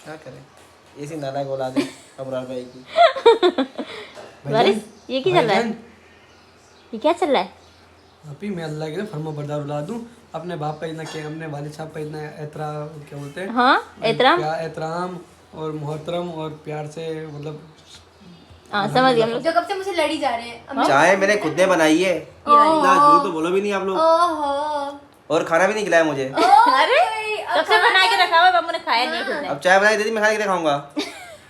क्या करें, ऐसी नालायक औलाद है अबरार भाई की। बारिश ये क्या चल रहा है? ये क्या चल रहा है? अभी मैं अल्लाह के फरमा बरदार उला दूं, अपने बाप का इतना क्या, अपने वालिद साहब का इतना क्या बोलते हैं, हाँ एहतराम। एहतराम और मोहतरम और प्यार से मतलब हाँ समझ गए हम लोग। जो कब से मुझे लड़ी जा रहे हैं। चाय मैंने खुद ने बनाई है, इतना झूठ तो बोलो भी नहीं आप लोग। ओहो और खाना भी नहीं खिलाया मुझे। अरे कब से बना के रखा हुआ, बाबू ने खाया नहीं खुद ने। अब चाय बनाई दे दी, मैं खाने के लिए खाऊंगा।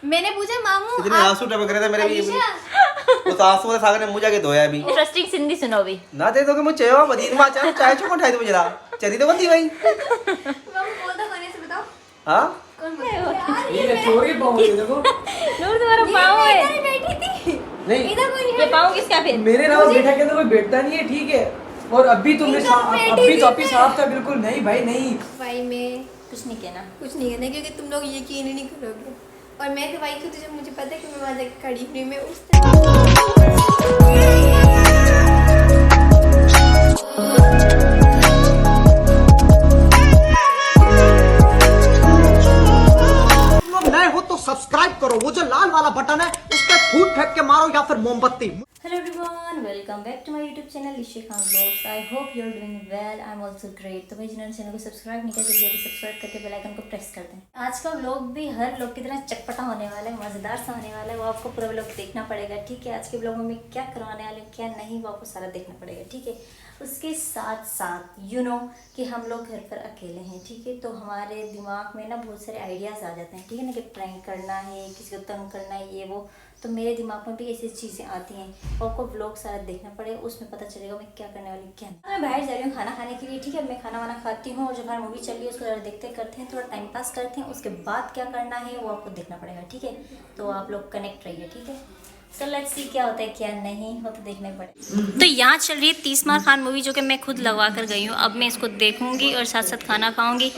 मैंने पूछा मामू इतने आंसू टपक रहे थे मेरे भी। उस आंसू वाले सागर ने मुझे जाके धोया अभी। इंटरेस्टिंग सिंधी सुनो भी। ना दे दोगे मुझे चाय मदीन में चाय चाय चुको उठाई दो मुझे ला। चली तो बनती भाई। मामू बोल दो कोने से बताओ हां कौन बोल ये चोरी पाऊं देखो। नूर तुम्हारा पाँव है। इधर बैठी थी नहीं इधर कोई नहीं ये पाँव किसका फिर? मेरे नाम बेटा के अंदर कोई बैठता नहीं है, ठीक है। और अभी तुमने अभी तो अभी साफ था बिल्कुल। नहीं भाई नहीं, भाई मैं कुछ नहीं कहना। कुछ नहीं कहना क्योंकि तुम लोग यकीन ही नहीं करोगे। और मैं तो भाई खुद जब मुझे पता है कि मैं वहाँ जाकर खड़ी हुई मैं उस नए हो तो सब्सक्राइब करो, वो जो लाल वाला बटन है उस पर फूट फेंक के मारो या फिर मोमबत्ती। Hello everyone, welcome back to my YouTube channel Ishe Khan blogs. I hope you are doing well, I am also great. तो भाई जिन्होंने चैनल को सब्सक्राइब नहीं किया जल्दी जल्दी सब्सक्राइब करके बेल आइकन को प्रेस कर दें। आज का व्लॉग भी हर व्लॉग की तरह चटपटा होने वाला है, मज़ेदार सा होने वाला है। वो आपको पूरा व्लॉग देखना पड़ेगा, ठीक है। आज के व्लॉग में मैं क्या करवाने वाले हूँ क्या नहीं वो आपको सारा देखना पड़ेगा, ठीक है। उसके साथ साथ यू नो कि हम लोग घर पर अकेले हैं, ठीक है। तो हमारे दिमाग में ना बहुत सारे आइडियाज़ आ जाते हैं, ठीक है ना, कि प्रैंक करना है, किसी को तंग करना है, ये वो। तो मेरे दिमाग में भी ऐसी चीज़ें आती हैं और आपको व्लॉग सारा देखना पड़ेगा, उसमें पता चलेगा मैं क्या करने वाली क्या नहीं। मैं बाहर जा रही हूँ खाना खाने के लिए, ठीक है। मैं खाना वाना खाती हूँ और जो हमारी मूवी चल रही है उसको ज़रा देखते करते हैं, थोड़ा टाइम पास करते हैं। उसके बाद क्या करना है वो आपको देखना पड़ेगा, ठीक है। तो आप लोग कनेक्ट रहिए, ठीक है। सो लेट्स सी क्या होता है क्या नहीं हो तो देखना ही पड़ेगा। तो यहाँ चल रही है 30 मार खान मूवी, जो कि मैं खुद लगवा कर गई हूँ। अब मैं इसको देखूंगी और साथ साथ खाना खाऊंगी,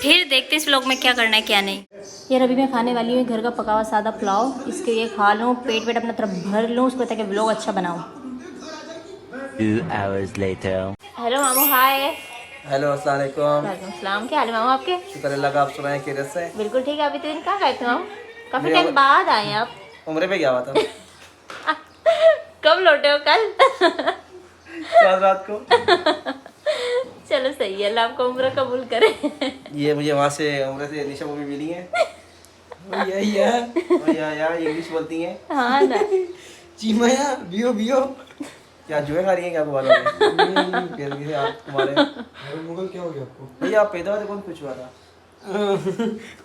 फिर देखते इस व्लॉग में क्या करना है क्या नहीं। यार अभी मैं खाने वाली हूँ घर का पका हुआ सादा पुलाव, इसके लिए खा लूँ, पेट वेट अपना तरफ भर लूँ उसको, ताकि व्लॉग अच्छा बनाऊँ। 2 hours later. हेलो मामू, हाय। हेलो अस्सलाम वालेकुम। वालेकुम सलाम। क्या हाल है मामू आपके? शुक्र अल्लाह का, आप सुनाएं खैरियत से? बिल्कुल ठीक है। अभी तो दिन कहाँ गए थे मामू? काफ़ी टाइम बाद आए हैं आप। उम्र पे क्या हुआ था? कब लौटे हो? कल कल रात को। चलो सही है, अल्लाह आपको उम्र कबूल करे। ये मुझे वहाँ से उम्र से निशा मूवी मिली है। यही है और यार इंग्लिश बोलती हैं। हाँ ना। चीमया बियो बियो। क्या जुए खा रही हैं क्या तुम्हारे? आप तुम्हारे मुगल क्या हो गया आपको? भैया आप पैदा हुए थे कौन कुछ हुआ था?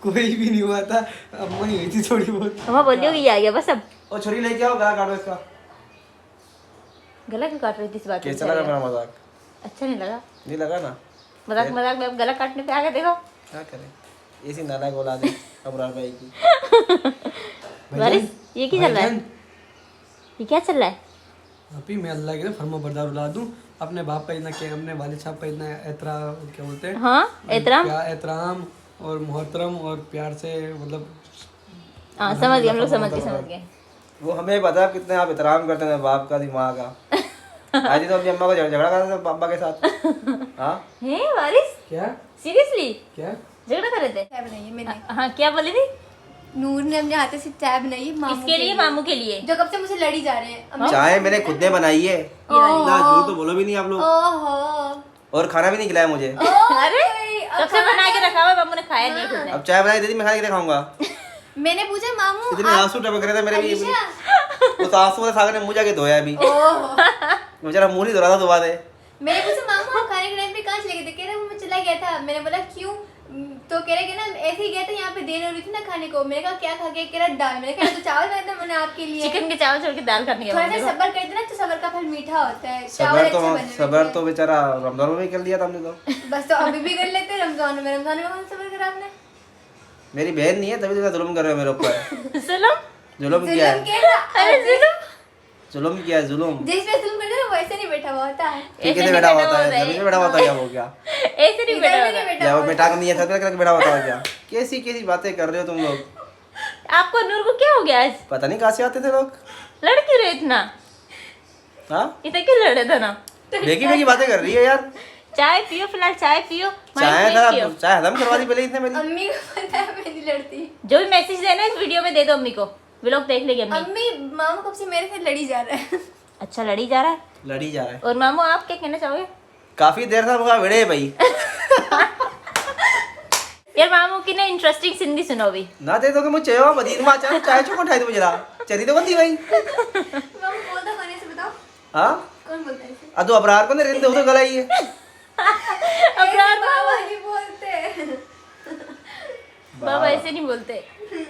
कोई भी नहीं हुआ था, अम्मा ही हुई थी थोड़ी बहुत। मम्मा बोलियो कि ये आ गया बस अब। और छुरी लेके आओ, गला काटो इसका। गला क्यों काट रही थी इस बात में? कैसा लगा मेरा मजाक? अच्छा नहीं लगा? नहीं लगा ना? मजाक मजाक में अब गला काटने पे आ गए, देखो। क्या करें, ऐसी नालायक औलाद है अबरार भाई की। बारिश ये क्या चल रहा है? ये क्या चल रहा है? अभी मैं अल्लाह के फरमा बरदार उला दूं, अपने बाप का इतना क्या, अपने वालिद साहब का इतना क्या बोलते हैं, हाँ एहतराम। एहतराम और मोहतरम और प्यार से मतलब। हाँ समझ गए हम लोग, समझ गए। वो हमें पता है कितने आप एहतराम करते हैं बाप का, दिमाग का। आज ही तो अपनी अम्मा को झगड़ा कर रहे थे पापा के साथ। हाँ हैं बारिश? क्या सीरियसली क्या झगड़ा कर रहे थे? चाय बनाई है मैंने। हाँ क्या बोली थी? नूर ने अपने हाथों से चाय बनाई है मामू इसके लिए मामू के लिए। जो कब से मुझे लड़ी जा रहे हैं। चाय मैंने खुद ने बनाई है, इतना झूठ तो बोलो भी नहीं आप लोग। ओहो और खाना भी नहीं खिलाया मुझे। अरे कब से बना के रखा हुआ, बाबू ने खाया नहीं खुद ने। अब चाय बनाई दे दी, मैं खाने के लिए खाऊंगा। मैंने पूछा मामू इतने आंसू टपक रहे थे मेरे भी। उस आंसू वाले सागर ने मुझे जाके धोया अभी। बेचारा मुंह नहीं धो रहा था दोबारा। मैंने पूछा मामू आप खाने के टाइम पे कहाँ चले गए थे? कह रहे वो मैं चला गया था। मैंने बोला क्यों? तो कह रहे कि ना ऐसे ही गया था, यहाँ पे देर हो रही थी ना खाने को। मैंने कहा क्या खा के? कह रहा दाल। मैंने कहा तो चावल बनाया था मैंने आपके लिए। चिकन के चावल छोड़ के दाल खाने थोड़ा के सा सब्र करते ना तो सब्र का फल मीठा होता है। चावल सबर अच्छे तो बने हुए सबर थे। तो बेचारा रमजान में भी कर लिया था हमने तो। बस तो अभी भी कर लेते हैं रमजान में। रमजान में कौन सब्र करा आपने? मेरी बहन नहीं है तभी तो जुल्म कर रहे हो मेरे ऊपर। सुनो जुल्म किया जुल्म है, किया अरे सुनो, जुल्म किया है, जुल्म। जिस पे जुल्म करते हैं वो वैसे नहीं बैठा हुआ होता है। ठीक है बैठा होता है, जमीन पे बैठा होता है क्या? वो क्या ऐसे नहीं बैठा इधर भी होगा। नहीं बैठा क्या वो हुआ बेटा नहीं है सब करके बैठा होता है क्या? कैसी कैसी बातें कर रहे हो तुम लोग? आपको नूर को क्या हो गया आज? पता नहीं कहाँ से आते थे लोग। लड़ क्यों रहे इतना? हाँ इतना क्यों लड़ रहे थे ना? बेकी बेकी बातें कर रही है यार। चाय पियो, फिलहाल चाय पियो। चाय माइंड पियो। चाय हजम करवा दी पहले इसने मेरी। अम्मी को पता है मैं नहीं लड़ती। जो भी मैसेज देना इस वीडियो में दे दो अम्मी को, व्लॉग देख लेगी अम्मी। अम्मी मामा कब से मेरे साथ लड़ी जा रहा है। अच्छा लड़ी जा रहा है। लड़ी जा रहा है। और मामू आप क्या कहना चाहोगे? काफी देर था मुझे भिड़े भाई। यार मामू की ना इंटरेस्टिंग सिंधी सुनो भी। ना दे दोगे मुझे चाहिए मदीन में चाय चाय चुप उठाई दो मुझे ला चली तो बंदी भाई। मामा बोलता कौन है इसे बताओ। हाँ कौन बोलता है इसे? अदो अबरार को ने रिंदे उधर गलाई है। अबरार बाबा नहीं बोलते। बाबा ऐसे नहीं बोलते।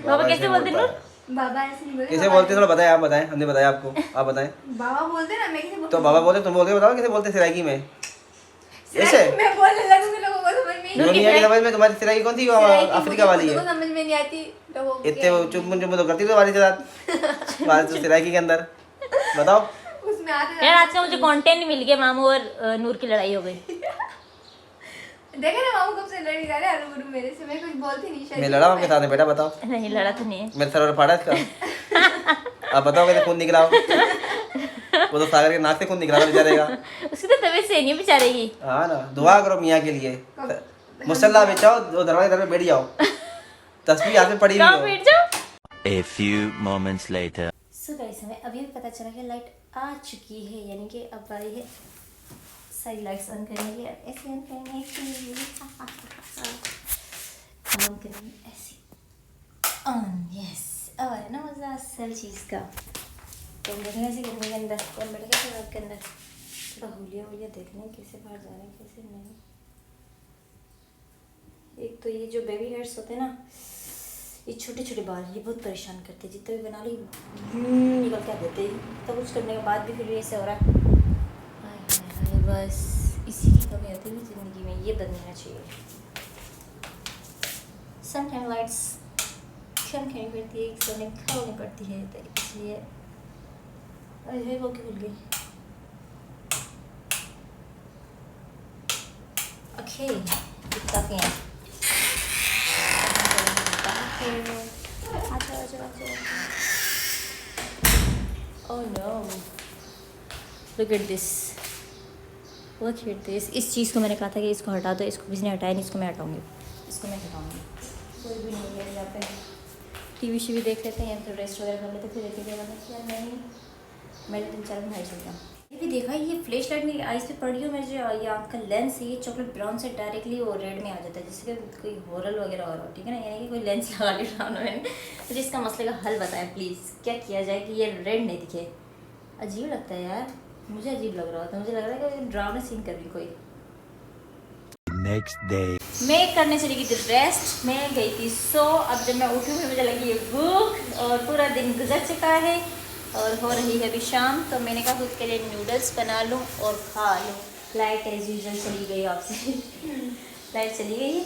बाबा कैसे बोलते नूर? बाबा ऐसे नहीं बोलते। कैसे बोलते थोड़ा बताएं, आप बताएं, हमने बताया आपको, आप बताएं। बाबा बोलते ना, मैं कैसे बोलती तो बाबा बोलते तुम बोलते बताओ कैसे बोलते सिराइकी में ऐसे। मैं बोलने लगूंगी लोगों को समझ में नहीं दुनिया की समझ में तुम्हारी सिराइकी कौन थी? वो अफ्रीका वाली है। समझ में नहीं आती लोगों को। इतने वो चुप तो करती तो वाली के साथ वाली तो सिराइकी के अंदर बताओ। उसमें आते यार आज का मुझे कंटेंट मिल गया, मामू और नूर की लड़ाई हो गई। देखे ना मामू कब से लड़ी जा रहे हैं गुरु मेरे से। मैं कुछ बोलती नहीं शायद। मैं लड़ा आपके साथ में बेटा बताओ। नहीं लड़ा तो नहीं है। मेरे सर फाड़ा इसका। आप बताओ कैसे खून निकला वो तो सागर के नाक से खून निकला था बेचारे का। उसकी तो तबीयत सही नहीं है बेचारे की। हाँ ना दुआ करो मियाँ के लिए। मुसल्ला बिछाओ वो दरवाजे दर में बैठ जाओ, तस्वीर हाथ में पड़ी कहाँ हुई बैठ जाओ। A few moments later. So guys हमें अभी भी पता चला कि लाइट आ चुकी है, यानी कि अब आई है। सारी लाइट्स ऑन करेंगे, ऐसे ऑन करेंगे, ऑन करेंगे ऐसे ऑन। यस अब है ना मज़ा असल चीज़ का। कौन बैठेगा ऐसे कमरे के अंदर, कौन बैठेगा ऐसे घर के अंदर। थोड़ा हुलिया देख लें कैसे बाहर जा रहे हैं कैसे नहीं। एक तो ये जो बेबी हेयर्स होते हैं ना, ये छोटे छोटे बाल, ये बहुत परेशान करते हैं। जितने भी बना ली निकल के आ देते हैं। तो कुछ करने के बाद भी फिर ऐसे हो रहा है। हाय हाय हाय, बस इसी की कमी होती है ज़िंदगी में, ये बदलना चाहिए। समटाइम लाइट्स कम करनी पड़ती है, सोने खानी पड़ती है, तो इसलिए अरे वो क्यों भूल गई। ओके काफ़ी है। Oh no! Look at this. Look at this. इस चीज़ को मैंने कहा था कि इसको हटा दो, इसको किसी ने हटाया नहीं, इसको मैं हटाऊंगी, इसको मैं हटाऊंगी। कोई भी नहीं है यहाँ पे। टीवी शीवी देख लेते हैं या फिर रेस्ट वगैरह कर लेते, फिर देखते हैं क्या नहीं। मेरे 3-4 दिन भाई चलता। ये भी देखा, ये फ्लैश लाइट मेरी आइज़ पे पड़ रही है। मेरे जो ये आँख का लेंस है ये चॉकलेट ब्राउन से डायरेक्टली वो रेड में आ जाता है, जिससे कि कोई हॉरर वगैरह हो रहा हो, ठीक है ना। यानी कि कोई लेंस लगा लिया मैंने। मुझे इसका मसले का हल बताएं प्लीज़, क्या किया जाए कि ये रेड नहीं दिखे। अजीब लगता है यार, मुझे अजीब लग रहा होता है। मुझे लग रहा है कि ड्रामा सीन कर रही कोई। Next day. मैं करने चली गई थी रेस्ट, मैं गई थी सो। अब जब मैं उठी हुई मुझे लगी है भूख और पूरा दिन गुजर चुका है और हो रही है अभी शाम। तो मैंने कहा खुद के लिए नूडल्स बना लूँ और खा लूँ। लाइट एज यूजल चली गई आपसे। लाइट चली गई है,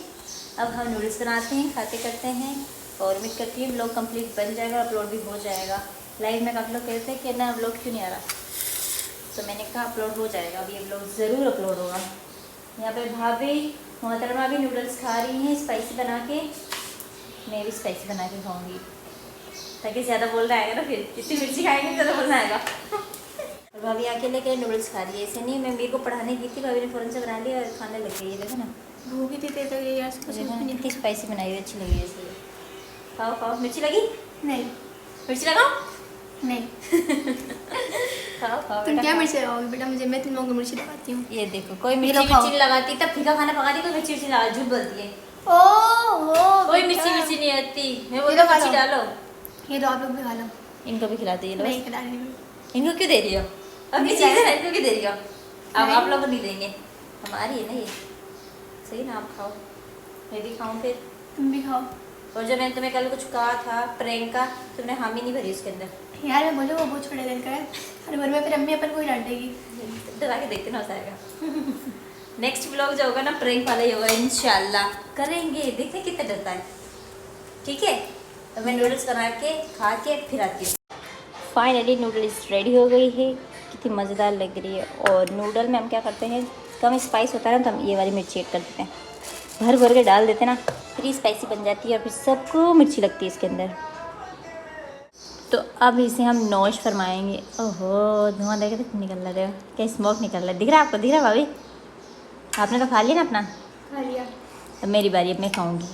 अब हम नूडल्स बनाते हैं, खाते करते हैं और उम्मीद करती हूँ ब्लॉग कंप्लीट बन जाएगा, अपलोड भी हो जाएगा। लाइव में काफ़ी लोग कहते हैं कि ना ब्लॉग क्यों नहीं आ रहा, तो मैंने कहा अपलोड हो जाएगा। अब ये ब्लॉग ज़रूर अपलोड होगा। यहाँ पे भाभी मोहतरमा भी नूडल्स खा रही हैं स्पाइसी बना के, मैं भी स्पाइसी बना के खाऊंगी ताकि ज़्यादा बोलना आएगा ना। फिर जितनी मिर्ची खाएंगे ज़्यादा बोलना आएगा। और भाभी आके लेके नूडल्स खा रही है। ऐसे नहीं, मैं मेरे को पढ़ाने गई थी, भाभी ने फ़ौरन से बना लिया और खाने लग गई है। देखो ना भूखी थी तेरे तो यार कुछ देखो ना कितनी स्पाइसी बनाई हुई, अच्छी लगी है इसलिए। खाओ खाओ, मिर्ची लगी? नहीं मिर्ची लगाओ। नहीं। खाओ खाओ तुम बेटा, क्या खाओ। मिर्ची लगाओगे बेटा? मैं तुम लोगों को मिर्ची लगाती हूँ। ये देखो, कोई ये मिर्ची लो खाओ। मिर्ची नहीं लगाती, तब फीका खाना पकाती, कोई मिर्ची मिर्ची लगा, झूठ बोलती है। ओह कोई मिर्ची मिर्ची नहीं आती। मैं ये बोलती लो हूँ खा मिर्ची लो। डालो। ये तो आप लोग भी खा लो। इनको भी खिलाते ये नहीं लोग। खिला रही हूँ। इनको क्यों दे रही हो? अपनी नहीं चीज़ें खिलाया। इनको क्यों दे रही हो? अब नहीं। आप लोग को नहीं देंगे, हमारी है ना ये। सही ना, आप खाओ, मैं भी खाऊं फिर। तुम भी खाओ। और जब मैंने तुम्हें कल कुछ कहा था प्रैंक का, तुमने हामी नहीं भरी उसके अंदर। यार मैं बोलो वो बहुत छोटे दिल का है, हर बार में फिर अम्मी अपन को ही डांटेगी। दबा के देखते ना हो जाएगा। नेक्स्ट व्लॉग जो होगा ना प्रैंक वाला ही होगा, इंशाल्लाह करेंगे, देखते कितना डरता है। ठीक है, तो मैं नूडल्स बना के खा के फिर आती हूँ। फाइनली नूडल्स रेडी हो गई है, कितनी मज़ेदार लग रही है। और नूडल में हम क्या करते हैं, कम स्पाइस होता है ना, तो हम ये वाली मिर्ची ऐड कर देते हैं, भर भर के डाल देते हैं ना, फिर स्पाइसी बन जाती है और फिर सबको मिर्ची लगती है इसके अंदर। तो अब इसे हम नौश फरमाएंगे। ओहो धुआं देखे तो निकल रहा है, क्या स्मोक निकल रहा है, दिख रहा है आपको? दिख रहा है भाभी? आपने तो खा लिया ना अपना, खा लिया। अब मेरी बारी, अब मैं खाऊंगी।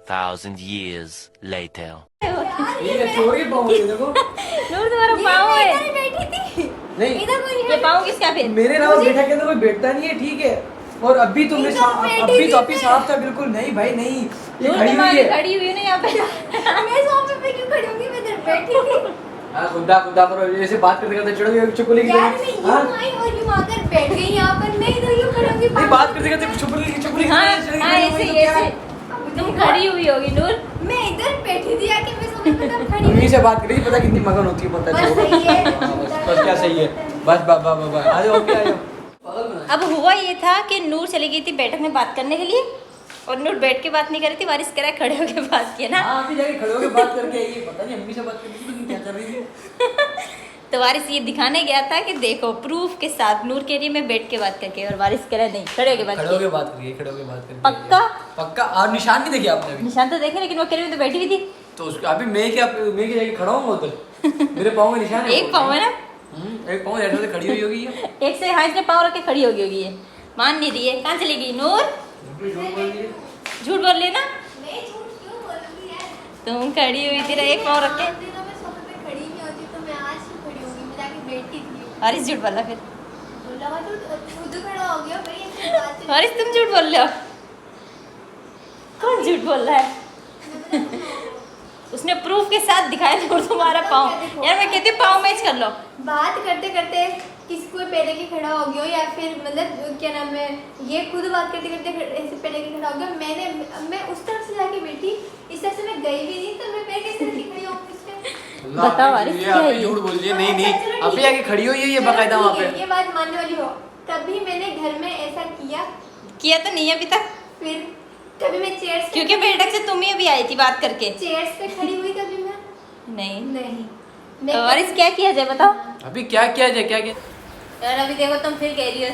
2,000 years later. ठीक है, छोड़िए पाँव मुझे, देखो नूर तुम्हारा पाँव है। इधर बैठी थी, नहीं, इधर कोई ये पाँव किसका फिर? मेरे अलावा बैठा के अंदर कोई बैठता नहीं है, ठीक है। और अभी तुमने अभी तो अभी साफ था बिल्कुल। नहीं भाई नहीं, ये नूर खड़ी हुई तुम्हारी है। खड़ी हुई है ना यहाँ पे। मैं सोफे पे क्यों खड़ी होंगी, मैं इधर बैठी थी हाँ, खुदा खुदा करो, ऐसे बात करते करते चढ़ गई चुपली की यार। तरह। मैं हाँ? यूं आई और यूं आकर बैठ गई यहाँ पर, मैं इधर यूं खड़ी होंगी। नहीं, बात करते करते चुपली की हाँ तरह चढ़ गई, हाँ, तो ऐसे क्या है? ऐसे तुम खड़ी हुई होगी नूर। मैं इधर बैठी थी आके, मैं सोफे पे तब खड़ी मम्मी हुई। से बात करी, पता कितनी मगन होती है, पता बस है। सही है। हाँ, बस क्या सही है, बस आ जाओ अभी, आ जाओ। अब हुआ ये था कि नूर चली गई थी बैठक में बात करने के लिए, और नूर बैठ के बात नहीं कर रही थी, वारिस कह रहा है खड़े होके बात किया ना। हाँ, अभी जाके खड़े होके बात करके आई है, पता नहीं अम्मी से बात करती थी, क्या कर रही थी। तो वारिस ये दिखाने गया था कि देखो प्रूफ के साथ, नूर के लिए मैं बैठ के बात करके, और वारिस कह रहा है नहीं खड़े होके बात खड़े किया। होके बात करिए, खड़े होके बात करिए। पक्का? पक्का। और निशान नहीं देखे आपने अभी? निशान तो देखे, लेकिन वो कह रही तो बैठी हुई थी। तो उसको अभी मैं क्या जाके खड़ा हूँ उधर, मेरे पाँव में निशान है। एक पाँव है ना, एक पाँव ऐसे से खड़ी हुई होगी ये। एक से हाथ ने पाँव रख के खड़ी होगी ये। मान नहीं रही है, कहाँ चली गई नूर? झूठ बोल रही है ना, मैं झूठ क्यों बोलूंगी यार? तुम खड़ी हुई थी ना एक पाँव रख के। आम दिनों में सोफे पे खड़ी नहीं होती, तो मैं आज क्यों खड़ी होंगी? मैं जाके बैठी थी। वारिस झूठ बोला फिर। बोला तो खुद खड़ा हो गया भाई, ऐसी बात है। वारिस तुम झूठ बोल रहे हो। कौन झूठ बोल रहा है? उसने प्रूफ के साथ दिखाया नूर तुम्हारा पाँव। यार मैं कहती हूँ पाँव मैच कर लो। बात करते करते किसी को पहले के खड़ा हो गया, या फिर मतलब क्या नाम है, ये खुद बात करते करते ऐसे पहले के खड़ा हो गया। मैं उस तरफ से जाके बैठी, इस तरफ से मैं गई भी नहीं, तो मैं पैर कैसे रख के खड़ी होंगी इस पे? बताओ वारिस, क्या है ये? झूठ बोल रही है। नहीं नहीं, अभी आके खड़ी हुई है ये बकायदा वहाँ पे। ये बात मानने वाली हो, कभी मैंने घर में ऐसा किया तो नहीं अभी तक, फिर कभी मैं चेयर्स क्योंकि बैठक से तुम ही अभी आई थी बात करके। चेयर्स पे खड़ी हुई कभी मैं नहीं। नहीं। तो वारिस क्या किया जाए बताओ। अभी क्या किया जाए, क्या किया? यार अभी देखो तुम फिर कह रही हो,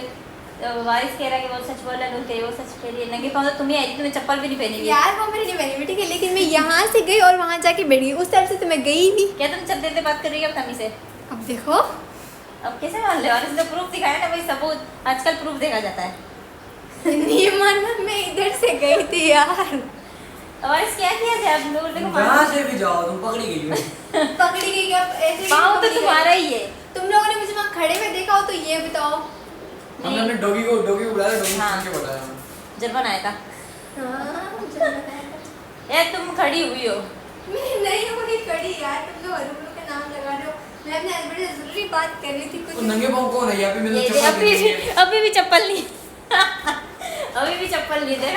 तो वारिस कह रहा है कि वो सच बोल रहा है, नूर कह रही है वो सच कह रही है। नंगे पाँव तो तुम ही आई थी, तुम्हें चप्पल भी नहीं पहनी हुई। यार वो मैंने नहीं पहनी हुई, ठीक है, लेकिन मैं यहाँ से गई और वहाँ जाके बैठ गई, उस तरफ से तो मैं गई ही नहीं। क्या तुम चलते चलते बात कर रही हो तमी से? अब देखो, अब कैसे मान लो? वारिस ने प्रूफ दिखाया ना भाई, सबूत। आजकल प्रूफ देखा जाता है। नहीं मानना, मैं इधर से गई थी यार। वारिस क्या किया जाए? अब नूर देखो जहाँ से भी जाओ तुम पकड़ी गई हो। पकड़ी गई अब ऐसे ही पाँव तो पकड़ी गई। तुम्हारा ही है। तुम लोगों ने मुझे वहाँ खड़े में देखा हो तो ये बताओ। हमने अपने डॉगी को बुलाया, डॉगी हाँ। को बताया। जर्मन आया था। हाँ, मुझे बताया था। यार तुम खड़ी हुई हो। मैं नहीं हुई खड़ी यार, तुम लोग अरुण का नाम लगा रहे हो। मैं अपने हस्बैंड से जरूरी बात कर रही थी वो कुछ। नंगे पाँव कौन है यहाँ पे? ये मेरे दे, चप्पल अभी नहीं है। अभी भी चप्पल नहीं। अभी भी चप्पल नहीं दे।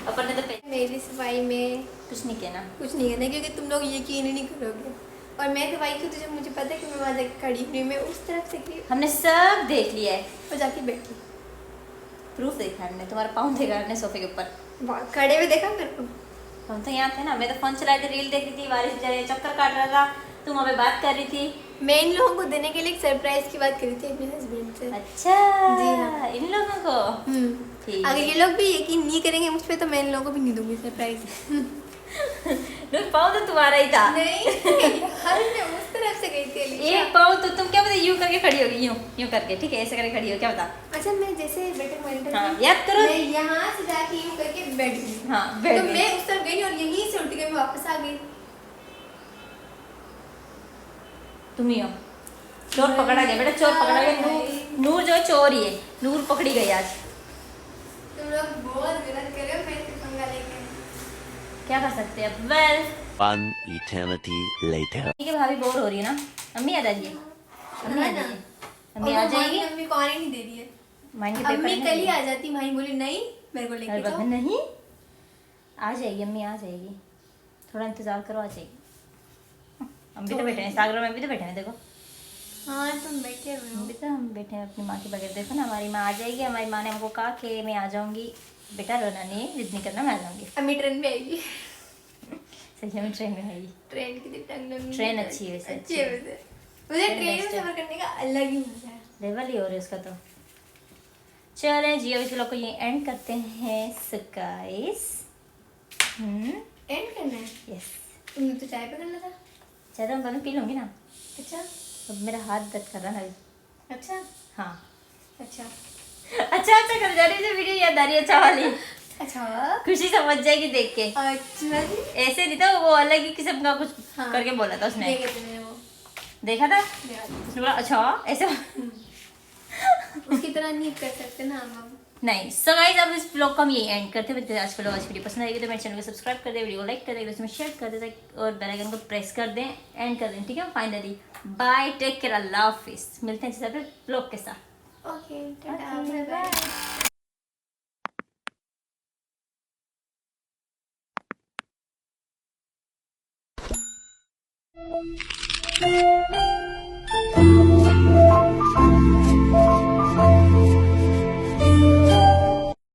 अपन ने तो मेरी सफाई में कुछ नहीं कहना। कुछ नहीं करना, क्योंकि तुम लोग यकीन ही नहीं करोगे। और मैं सफाई की तुझे मुझे पता है कि मैं वहाँ जाके खड़ी हुई, मैं उस तरफ से गई हमने सब देख लिया है, और जाके बैठी। प्रूफ देखा हमने, तुम्हारा पाँव देखा हमने सोफे के ऊपर। वाह, खड़े हुए देखा मेरे को। हम तो यहाँ थे ना, मैं तो फोन चला रही थी, रील देख रही थी, बारिश बेचारे चक्कर काट रहा था, तुम हमें बात कर रही थी। मैं इन लोगों को देने के लिए एक सरप्राइज की बात करी थी अपने हस्बैंड से। अच्छा जी हाँ। इन लोगों को ठीक अगर है। ये लोग भी यकीन नहीं करेंगे मुझ पे, तो मैं इन लोगों को भी नहीं दूंगी सरप्राइज। नूर पाँव तो तुम्हारा ही था। नहीं यार, मैं उस तरफ से गई थी अलीशा। एक पाँव तो तुम क्या पता यूं करके खड़ी होगी, यूं यूं करके, ठीक है, ऐसे करके खड़ी हो, क्या बता। अच्छा, मैं जैसे बैठक मॉनिटर हाँ, याद करो। मैं यहाँ से जाके यूं करके बैठ गई। हाँ, बैठ तो गई। मैं उस तरफ गई और यहीं से उठ के मैं वापस आ गई। तुम ही हो चोर पकड़ा गया बेटा, चोर पकड़ा गया। नूर जो चोर ही है, नूर पकड़ी गई आज। तुम लोग बहुत गलत कर रहे हो, मैं से पंगा लेके। क्या कर सकते हैं अब? Well, One eternity later. ठीक है, भाभी बोर हो रही है ना, अम्मी आ जाइए। अम्मी आ है ना? जाइए, अम्मी आ जाएगी। अम्मी को आने नहीं दे रही है। माइन के पेपर अम्मी है ना? कल ही आ जाती, भाई बोली नहीं मेरे को अरे लेके बाबा जाओ। नहीं, आ जाएगी अम्मी, आ जाएगी, थोड़ा इंतजार करो, आ जाएगी। हम भी तो बैठे हैं, सागर में भी तो बैठे हैं, देखो हाँ, तुम बैठे हुए हो। हम भी तो हम बैठे हैं अपनी माँ के बगैर। देखो ना, हमारी माँ आ जाएगी, हमारी माँ ने हमको कहा कि मैं आ जाऊँगी, बेटा रोना नहीं, जिद नहीं करना, मैं आ जाऊँगी। अम्मी ट्रेन में आएगी। सही में ट्रेन में आएगी। ट्रेन की टंग लंबी। ट्रेन अच्छी है वैसे, अच्छी है वैसे। मुझे ट्रेन ट्रेन में बेस्ट है। सफर करने का अलग ही मजा है। लेवल ही हो रहा है उसका तो। चलें जी, अब इस लोग को ये एंड करते हैं गाइस। एंड करना है। यस, तुमने तो चाय पे करना था। चाहे तो मैं बाद में पी लूँगी ना। अच्छा अब मेरा हाथ दर्द कर रहा है अभी। अच्छा हाँ, अच्छा। अच्छा कर जा रही है वीडियो, याद आ रही है अच्छा वाली। अच्छा खुशी समझ जाएगी देख के। अच्छा जी, ऐसे नहीं था वो, अलग ही किस्म का कुछ हाँ। करके बोला था उसने। देखे थे मैंने वो, देखा था देखा था। उसने बोला अच्छा ऐसे। उसकी तरह नहीं कर सकते ना हम। नहीं। सो गाइस अब इस ब्लॉग को हम यही एंड करते हैं। आज का आज वीडियो पसंद आएगी तो मेरे चैनल को सब्सक्राब कर दे, वीडियो को लाइक कर दे, उसमें शेयर कर दे और बेल आइकन को प्रेस कर दें, एंड कर दें। ठीक है, फाइनली बाय, टेक केयर, अल्लाह हाफिज़। मिलते हैं किसी ब्लॉग के साथ। Okay, tata, bye bye. Bye.